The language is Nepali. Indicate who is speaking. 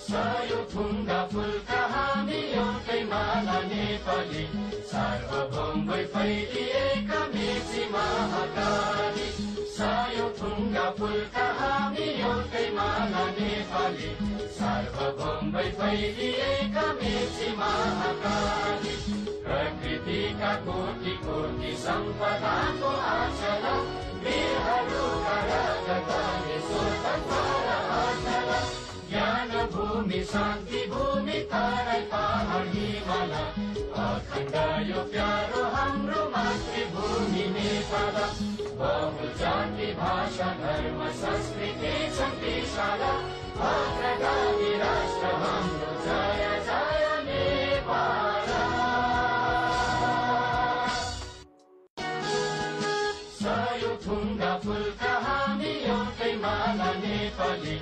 Speaker 1: सायो थुङ्गा फुलका हामी एउटै माला नेपाली सार्वभौम भई फैलिएका मेची महाकाली सायो थुङ्गा फुलका हामी एउटै माला नेपाली सार्वभौम भई फैलिएका मेची महाकाली प्रकृतिका कोटि कोटि सम्पदाको आचल वीरहरूका रगतले स्वतन्त्र अचल ज्ञान भूमि शान्ति भूमि तराई पहाड हिमाल अखण्ड यो प्यारो हाम्रो मातृभूमि नेपाल बहु जाति भाषा धर्म संस्कृति छन् विशाल अग्रगामी राष्ट्र हाम्रो जय जय नेपाल सायो थुङ्गा फुलका हामी एउटै माला नेपाली